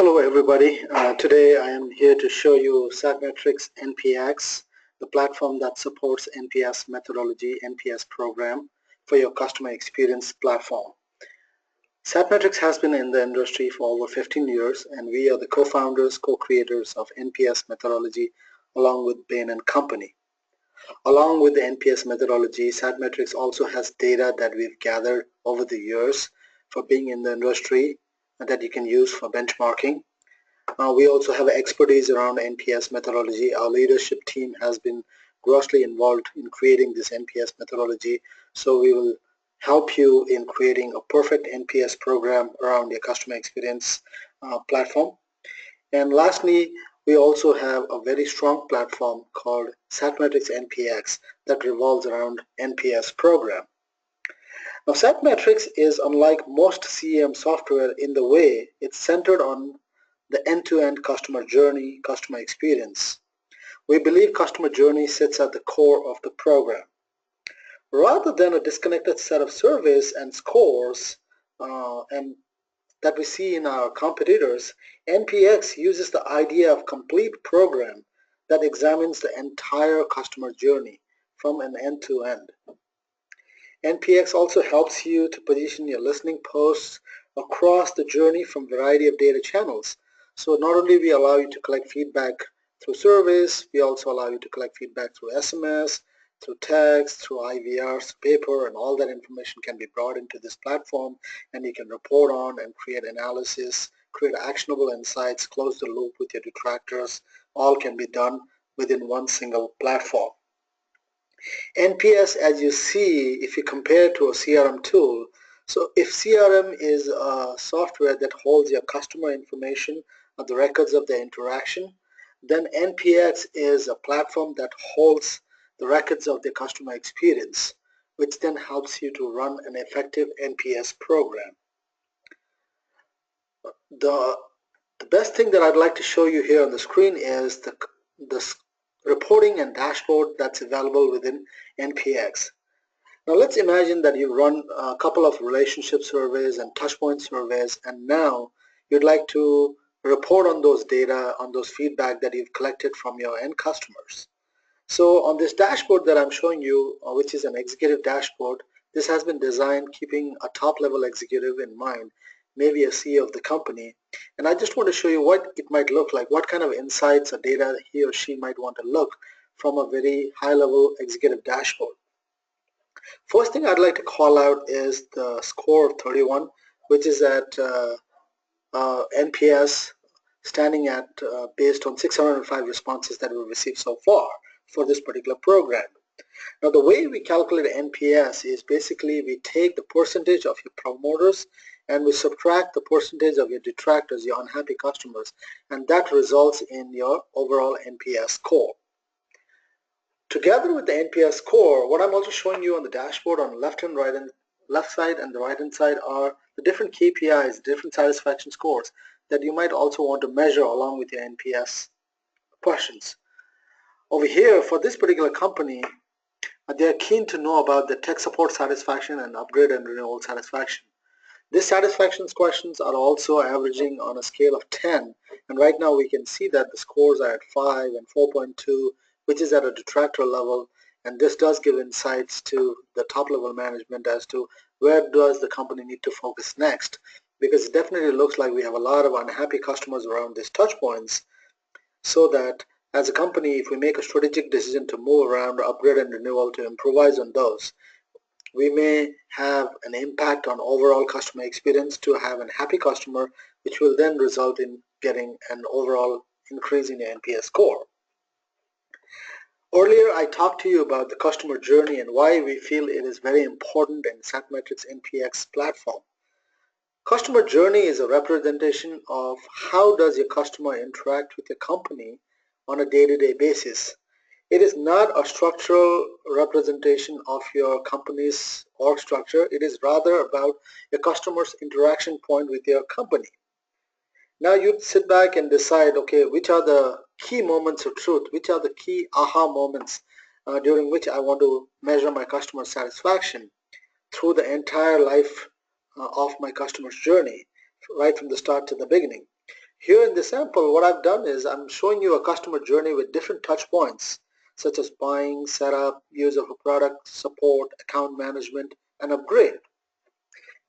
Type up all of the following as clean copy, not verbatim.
Hello everybody. Today I am here to show you Satmetrix NPX, the platform that supports NPS methodology, NPS program for your customer experience platform. Satmetrix has been in the industry for over 15 years and we are the co-founders, co-creators of NPS methodology along with Bain & Company. Along with the NPS methodology, Satmetrix also has data that we've gathered over the years for being in the industry that you can use for benchmarking. We also have expertise around NPS methodology. Our leadership team has been grossly involved in creating this NPS methodology, so we will help you in creating a perfect NPS program around your customer experience platform. And lastly, we also have a very strong platform called Satmetrix NPX that revolves around NPS program. Now, Satmetrix is unlike most CEM software in the way it's centered on the end-to-end customer journey, customer experience. We believe customer journey sits at the core of the program. Rather than a disconnected set of surveys and scores and that we see in our competitors, NPX uses the idea of complete program that examines the entire customer journey from an end-to-end. NPX also helps you to position your listening posts across the journey from a variety of data channels. So not only we allow you to collect feedback through surveys, we also allow you to collect feedback through SMS, through text, through IVRs, paper, and all that information can be brought into this platform and you can report on and create analysis, create actionable insights, close the loop with your detractors. All can be done within one single platform. NPS, as you see, if you compare to a CRM tool, so if CRM is a software that holds your customer information, the records of the interaction, then NPX is a platform that holds the records of the customer experience, which then helps you to run an effective NPS program. The best thing that I'd like to show you here on the screen is the reporting and dashboard that's available within NPX. Now let's imagine that you run a couple of relationship surveys and touchpoint surveys, and now you'd like to report on those data, on those feedback that you've collected from your end customers. So on this dashboard that I'm showing you, which is an executive dashboard, this has been designed keeping a top-level executive in mind, maybe a CEO of the company, and I just want to show you what it might look like, what kind of insights or data he or she might want to look from a very high-level executive dashboard. First thing I'd like to call out is the score of 31, which is at NPS standing at based on 605 responses that we've received so far for this particular program. Now the way we calculate NPS is basically we take the percentage of your promoters and we subtract the percentage of your detractors, your unhappy customers, and that results in your overall NPS score. Together with the NPS score, what I'm also showing you on the dashboard on the left side and the right hand side are the different KPIs, different satisfaction scores that you might also want to measure along with your NPS questions. Over here for this particular company, they're keen to know about the tech support satisfaction and upgrade and renewal satisfaction. These satisfaction questions are also averaging on a scale of 10, and right now we can see that the scores are at 5 and 4.2, which is at a detractor level, and this does give insights to the top level management as to where does the company need to focus next, because it definitely looks like we have a lot of unhappy customers around these touch points, so that as a company, if we make a strategic decision to move around, upgrade and renewal, to improvise on those, we may have an impact on overall customer experience to have a happy customer, which will then result in getting an overall increase in your NPS score. Earlier I talked to you about the customer journey and why we feel it is very important in Satmetrix NPX platform. Customer journey is a representation of how does your customer interact with your company on a day-to-day basis. It is not a structural representation of your company's org structure. It is rather about your customer's interaction point with your company. Now you sit back and decide, okay, which are the key moments of truth, which are the key aha moments during which I want to measure my customer satisfaction through the entire life of my customer's journey, right from the start to the beginning. Here in this sample, what I've done is I'm showing you a customer journey with different touch points, such as buying, setup, use of a product, support, account management, and upgrade.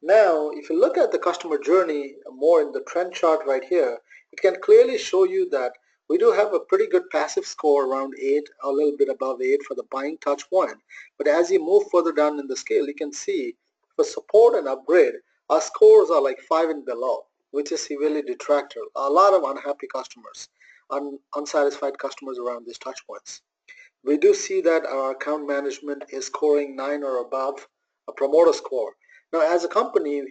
Now, if you look at the customer journey more in the trend chart right here, it can clearly show you that we do have a pretty good passive score around 8, a little bit above 8 for the buying touch point. But as you move further down in the scale, you can see for support and upgrade, our scores are like 5 and below, which is severely detractor. A lot of unhappy customers, unsatisfied customers around these touch points. We do see that our account management is scoring 9 or above a promoter score. Now, as a company,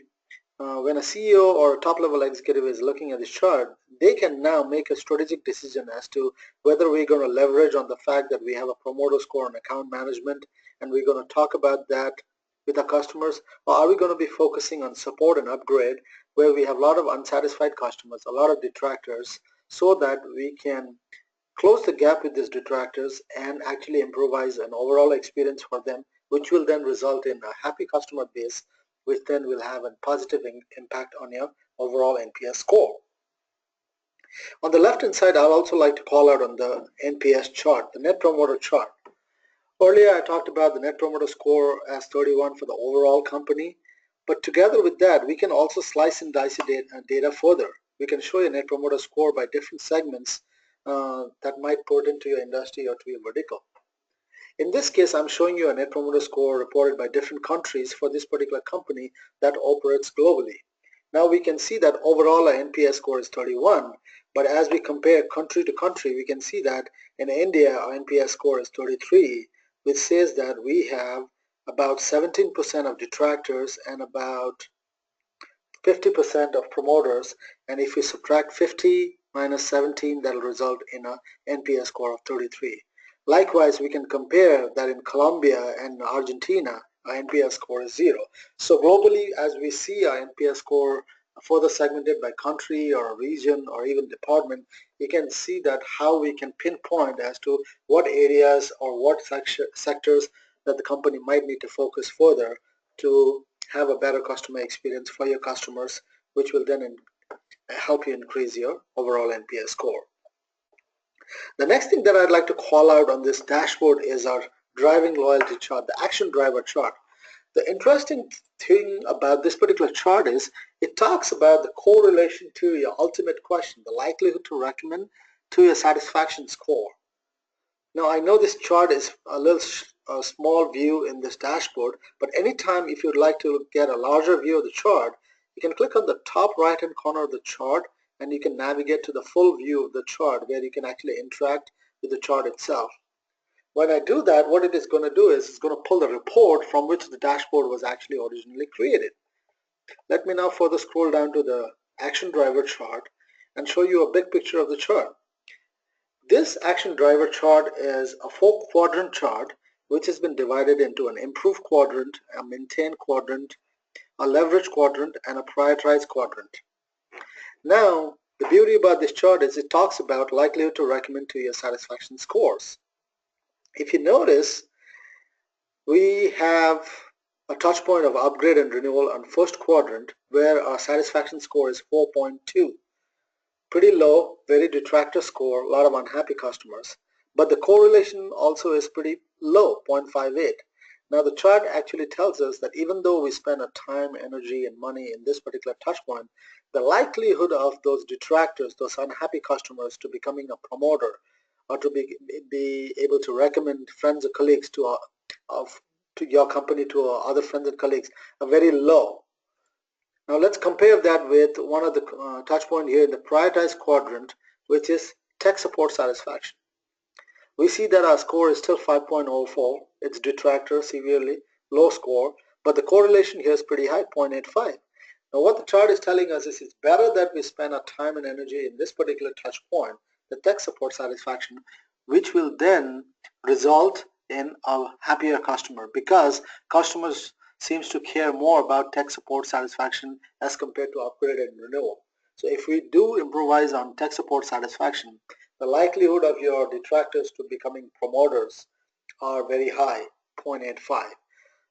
when a CEO or a top-level executive is looking at this chart, they can now make a strategic decision as to whether we're going to leverage on the fact that we have a promoter score on account management and we're going to talk about that with our customers, or are we going to be focusing on support and upgrade where we have a lot of unsatisfied customers, a lot of detractors, so that we can close the gap with these detractors and actually improvise an overall experience for them, which will then result in a happy customer base, which then will have a positive impact on your overall NPS score. On the left hand side, I'll also like to call out on the NPS chart, the Net Promoter chart. Earlier I talked about the Net Promoter score as 31 for the overall company, but together with that we can also slice and dice data further. We can show you a Net Promoter score by different segments that might pertain to your industry or to your vertical. In this case, I'm showing you a Net Promoter score reported by different countries for this particular company that operates globally. Now we can see that overall our NPS score is 31, but as we compare country to country, we can see that in India our NPS score is 33, which says that we have about 17% of detractors and about 50% of promoters, and if we subtract 50 minus 17, that will result in a NPS score of 33. Likewise, we can compare that in Colombia and Argentina, our NPS score is 0. So globally, as we see our NPS score further segmented by country or region or even department, you can see that how we can pinpoint as to what areas or what sectors that the company might need to focus further to have a better customer experience for your customers, which will then help you increase your overall NPS score. The next thing that I'd like to call out on this dashboard is our driving loyalty chart, the action driver chart. The interesting thing about this particular chart is it talks about the correlation to your ultimate question, the likelihood to recommend, to your satisfaction score. Now I know this chart is a small view in this dashboard, but anytime if you'd like to get a larger view of the chart, you can click on the top right hand corner of the chart and you can navigate to the full view of the chart where you can actually interact with the chart itself. When I do that, what it is going to do is it's going to pull the report from which the dashboard was actually originally created. Let me now further scroll down to the action driver chart and show you a big picture of the chart. This action driver chart is a 4-quadrant chart which has been divided into an improve quadrant, a maintain quadrant, a leverage quadrant, and a prioritize quadrant. Now, the beauty about this chart is it talks about likelihood to recommend to your satisfaction scores. If you notice, we have a touch point of upgrade and renewal on first quadrant where our satisfaction score is 4.2. Pretty low, very detractor score, a lot of unhappy customers. But the correlation also is pretty low, 0.58. Now the chart actually tells us that even though we spend a time, energy, and money in this particular touch point, the likelihood of those detractors, those unhappy customers, to becoming a promoter or to be able to recommend friends or colleagues to your company to other friends and colleagues are very low. Now let's compare that with one of the touch point here in the prioritized quadrant, which is tech support satisfaction. We see that our score is still 5.04. It's detractor, severely low score, but the correlation here is pretty high, 0.85. Now what the chart is telling us is it's better that we spend our time and energy in this particular touch point, the tech support satisfaction, which will then result in a happier customer, because customers seems to care more about tech support satisfaction as compared to upgrade and renewal. So if we do improvise on tech support satisfaction, the likelihood of your detractors to becoming promoters are very high, 0.85.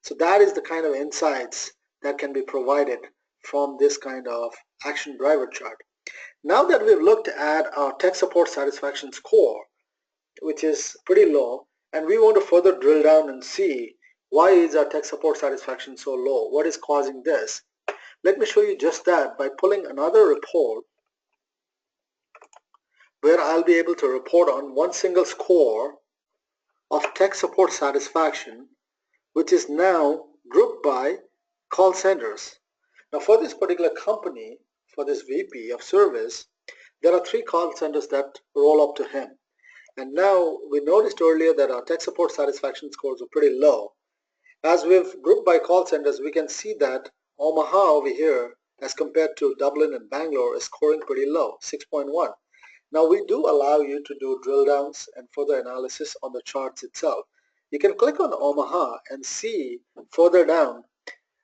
So that is the kind of insights that can be provided from this kind of action driver chart. Now that we've looked at our tech support satisfaction score, which is pretty low, and we want to further drill down and see why is our tech support satisfaction so low? What is causing this? Let me show you just that by pulling another report where I'll be able to report on one single score of tech support satisfaction, which is now grouped by call centers. Now for this particular company, for this VP of service, there are 3 call centers that roll up to him. And now we noticed earlier that our tech support satisfaction scores are pretty low. As we've grouped by call centers, we can see that Omaha over here, as compared to Dublin and Bangalore, is scoring pretty low, 6.1. Now we do allow you to do drill downs and further analysis on the charts itself. You can click on Omaha and see further down.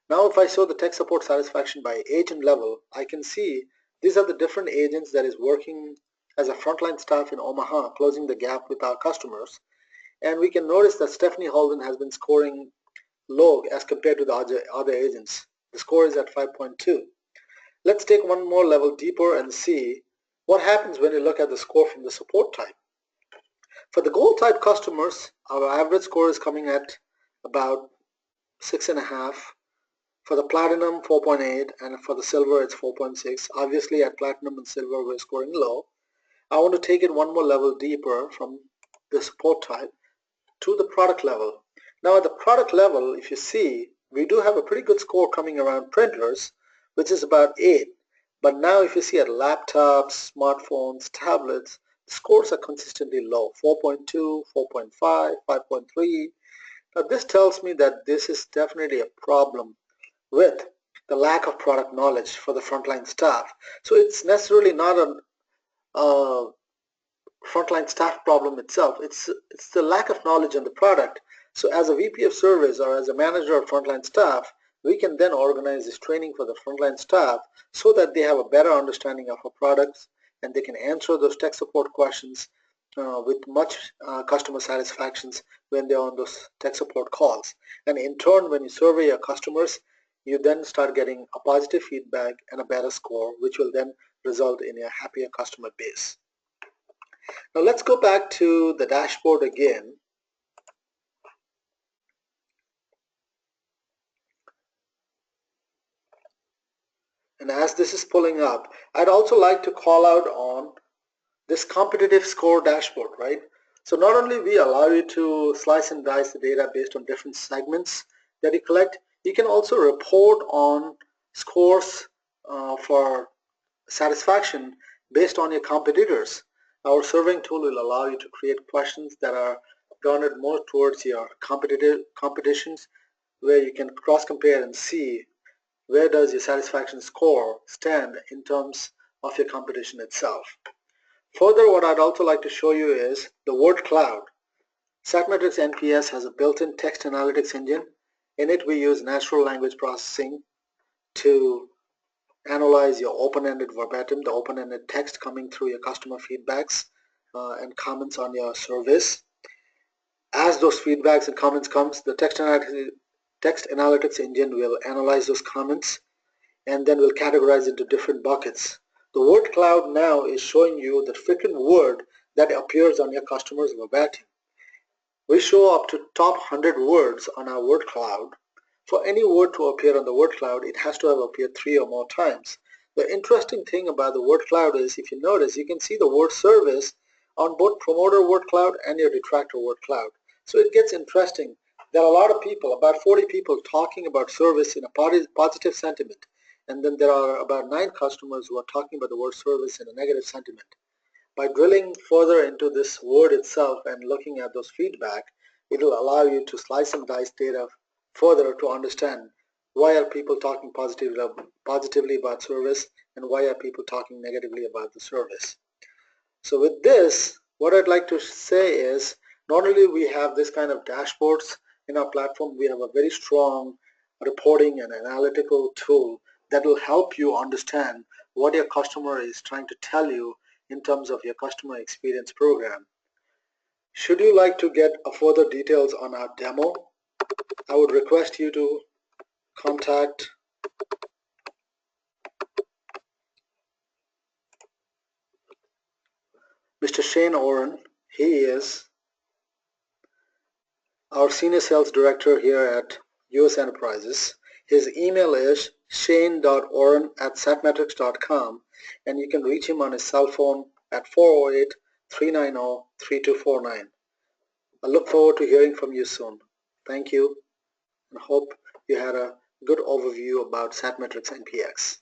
Now if I show the tech support satisfaction by agent level, I can see these are the different agents that is working as a frontline staff in Omaha, closing the gap with our customers. And we can notice that Stephanie Holden has been scoring low as compared to the other agents. The score is at 5.2. Let's take one more level deeper and see what happens when you look at the score from the support type. For the gold type customers, our average score is coming at about 6.5. For the platinum, 4.8, and for the silver, it's 4.6. Obviously, at platinum and silver, we're scoring low. I want to take it one more level deeper from the support type to the product level. Now, at the product level, if you see, we do have a pretty good score coming around printers, which is about 8. But now, if you see at laptops, smartphones, tablets, the scores are consistently low, 4.2, 4.5, 5.3. Now, this tells me that this is definitely a problem with the lack of product knowledge for the frontline staff. So it's necessarily not a frontline staff problem itself. It's the lack of knowledge on the product. So as a VP of service or as a manager of frontline staff, we can then organize this training for the frontline staff so that they have a better understanding of our products and they can answer those tech support questions with much customer satisfactions when they're on those tech support calls. And in turn, when you survey your customers, you then start getting a positive feedback and a better score, which will then result in a happier customer base. Now let's go back to the dashboard again. And as this is pulling up, I'd also like to call out on this competitive score dashboard, right? So not only we allow you to slice and dice the data based on different segments that you collect, you can also report on scores for satisfaction based on your competitors. Our surveying tool will allow you to create questions that are grounded more towards your competitions, where you can cross-compare and see where does your satisfaction score stand in terms of your competition itself. Further, what I'd also like to show you is the word cloud. Satmetrix NPS has a built-in text analytics engine. In it, we use natural language processing to analyze your open-ended verbatim, the open-ended text coming through your customer feedbacks and comments on your service. As those feedbacks and comments comes, the text analytics engine will analyze those comments and then will categorize into different buckets. The word cloud now is showing you the frequent word that appears on your customer's verbatim. We show up to top 100 words on our word cloud. For any word to appear on the word cloud, it has to have appeared 3 or more times. The interesting thing about the word cloud is, if you notice, you can see the word service on both promoter word cloud and your detractor word cloud. So it gets interesting. There are a lot of people, about 40 people, talking about service in a positive sentiment. And then there are about 9 customers who are talking about the word service in a negative sentiment. By drilling further into this word itself and looking at those feedback, it will allow you to slice and dice data further to understand why are people talking positively about service and why are people talking negatively about the service. So with this, what I'd like to say is, not only we have this kind of dashboards in our platform, we have a very strong reporting and analytical tool that will help you understand what your customer is trying to tell you in terms of your customer experience program. Should you like to get further details on our demo, I would request you to contact Mr. Shane Oren. He is our Senior Sales Director here at US Enterprises. His email is shane.oren@satmetrix.com, and you can reach him on his cell phone at 408-390-3249. I look forward to hearing from you soon. Thank you, and hope you had a good overview about Satmetrix NPX.